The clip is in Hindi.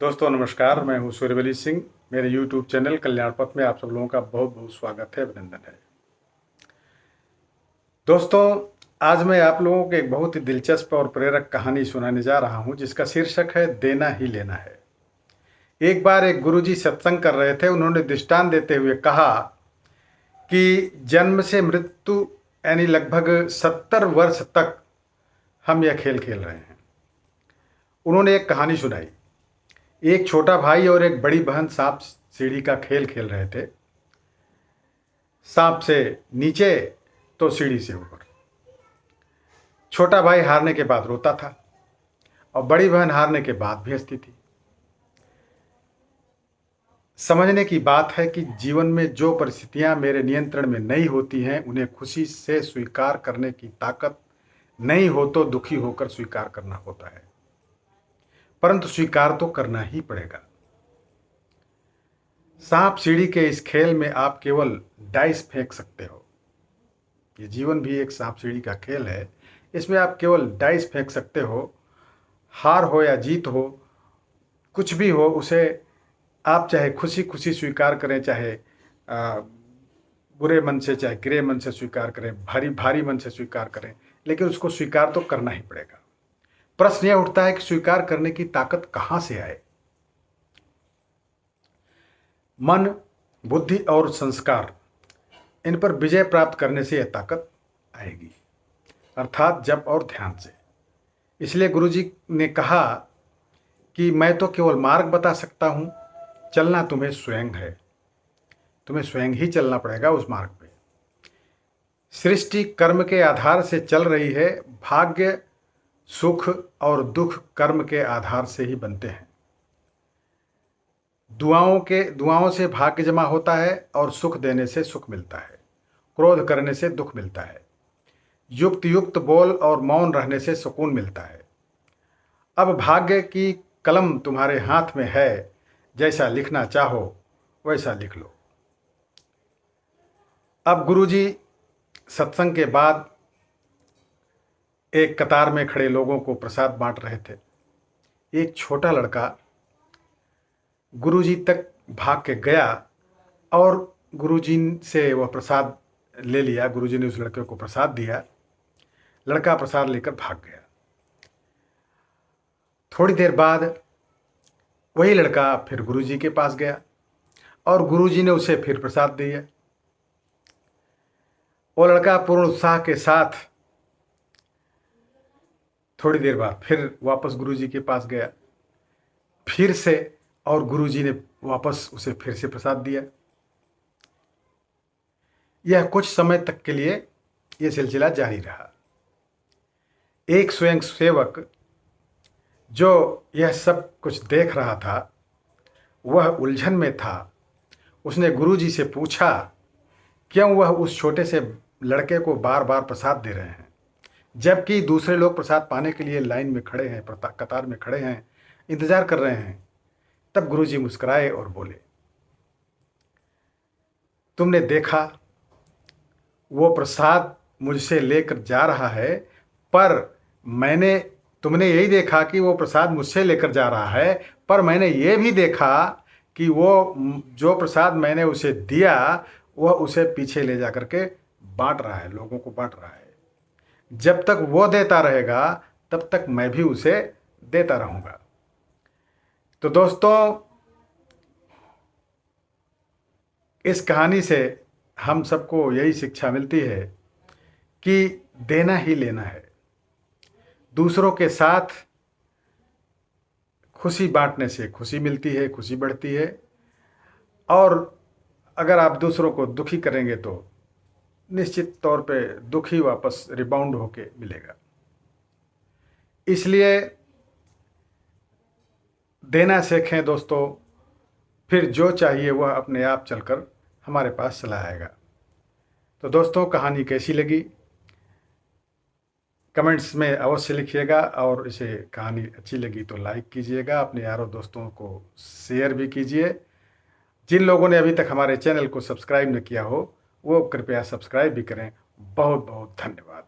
दोस्तों नमस्कार, मैं हूं सूर्यवली सिंह। मेरे YouTube चैनल कल्याण पथ में आप सब लोगों का बहुत बहुत स्वागत है, अभिनंदन है। दोस्तों, आज मैं आप लोगों को एक बहुत ही दिलचस्प और प्रेरक कहानी सुनाने जा रहा हूं, जिसका शीर्षक है देना ही लेना है। एक बार एक गुरुजी सत्संग कर रहे थे। उन्होंने दृष्टांत देते हुए कहा कि जन्म से मृत्यु यानी लगभग 70 वर्ष तक हम यह खेल खेल रहे हैं। उन्होंने एक कहानी सुनाई। एक छोटा भाई और एक बड़ी बहन सांप सीढ़ी का खेल खेल रहे थे। सांप से नीचे तो सीढ़ी से ऊपर। छोटा भाई हारने के बाद रोता था और बड़ी बहन हारने के बाद भी हंसती थी। समझने की बात है कि जीवन में जो परिस्थितियां मेरे नियंत्रण में नहीं होती हैं, उन्हें खुशी से स्वीकार करने की ताकत नहीं हो तो दुखी होकर स्वीकार करना होता है, परंतु स्वीकार तो करना ही पड़ेगा। सांप सीढ़ी के इस खेल में आप केवल डाइस फेंक सकते हो। ये जीवन भी एक सांप सीढ़ी का खेल है। इसमें आप केवल डाइस फेंक सकते हो। हार हो या जीत हो, कुछ भी हो, उसे आप चाहे खुशी खुशी स्वीकार करें, चाहे बुरे मन से, चाहे गिरे मन से स्वीकार करें, भारी भारी मन से स्वीकार करें, लेकिन उसको स्वीकार तो करना ही पड़ेगा। प्रश्न यह उठता है कि स्वीकार करने की ताकत कहां से आए। मन, बुद्धि और संस्कार, इन पर विजय प्राप्त करने से यह ताकत आएगी, अर्थात जप और ध्यान से। इसलिए गुरुजी ने कहा कि मैं तो केवल मार्ग बता सकता हूं, चलना तुम्हें स्वयं है। तुम्हें स्वयं ही चलना पड़ेगा उस मार्ग पे। सृष्टि कर्म के आधार से चल रही है। भाग्य, सुख और दुख कर्म के आधार से ही बनते हैं। दुआओं से भाग्य जमा होता है और सुख देने से सुख मिलता है। क्रोध करने से दुख मिलता है। युक्त युक्त बोल और मौन रहने से सुकून मिलता है। अब भाग्य की कलम तुम्हारे हाथ में है। जैसा लिखना चाहो वैसा लिख लो। अब गुरुजी सत्संग के बाद एक कतार में खड़े लोगों को प्रसाद बांट रहे थे। एक छोटा लड़का गुरुजी तक भाग के गया और गुरुजी से वह प्रसाद ले लिया। गुरुजी ने उस लड़के को प्रसाद दिया। लड़का प्रसाद लेकर भाग गया। थोड़ी देर बाद वही लड़का फिर गुरुजी के पास गया और गुरुजी ने उसे फिर प्रसाद दिया। वो लड़का पूर्ण उत्साह के साथ थोड़ी देर बाद फिर वापस गुरुजी के पास गया, फिर से, और गुरुजी ने वापस उसे फिर से प्रसाद दिया। यह कुछ समय तक के लिए यह सिलसिला जारी रहा। एक स्वयं सेवक जो यह सब कुछ देख रहा था, वह उलझन में था। उसने गुरुजी से पूछा क्यों वह उस छोटे से लड़के को बार बार प्रसाद दे रहे हैं, जबकि दूसरे लोग प्रसाद पाने के लिए लाइन में खड़े हैं, कतार में खड़े हैं, इंतजार कर रहे हैं। तब गुरुजी मुस्कुराए और बोले, तुमने देखा वो प्रसाद मुझसे लेकर जा रहा है, पर तुमने यही देखा कि वो प्रसाद मुझसे लेकर जा रहा है, पर मैंने ये भी देखा कि वो जो प्रसाद मैंने उसे दिया वह उसे पीछे ले जा करके बांट रहा है, लोगों को बांट रहा है। जब तक वो देता रहेगा तब तक मैं भी उसे देता रहूंगा। तो दोस्तों, इस कहानी से हम सबको यही शिक्षा मिलती है कि देना ही लेना है। दूसरों के साथ खुशी बांटने से खुशी मिलती है, खुशी बढ़ती है, और अगर आप दूसरों को दुखी करेंगे तो निश्चित तौर पे दुख ही वापस रिबाउंड होके मिलेगा। इसलिए देना सीखें दोस्तों, फिर जो चाहिए वह अपने आप चलकर हमारे पास चला आएगा। तो दोस्तों, कहानी कैसी लगी कमेंट्स में अवश्य लिखिएगा, और इसे कहानी अच्छी लगी तो लाइक कीजिएगा, अपने यारों दोस्तों को शेयर भी कीजिए। जिन लोगों ने अभी तक हमारे चैनल को सब्सक्राइब न किया हो वो कृपया सब्सक्राइब भी करें। बहुत बहुत धन्यवाद।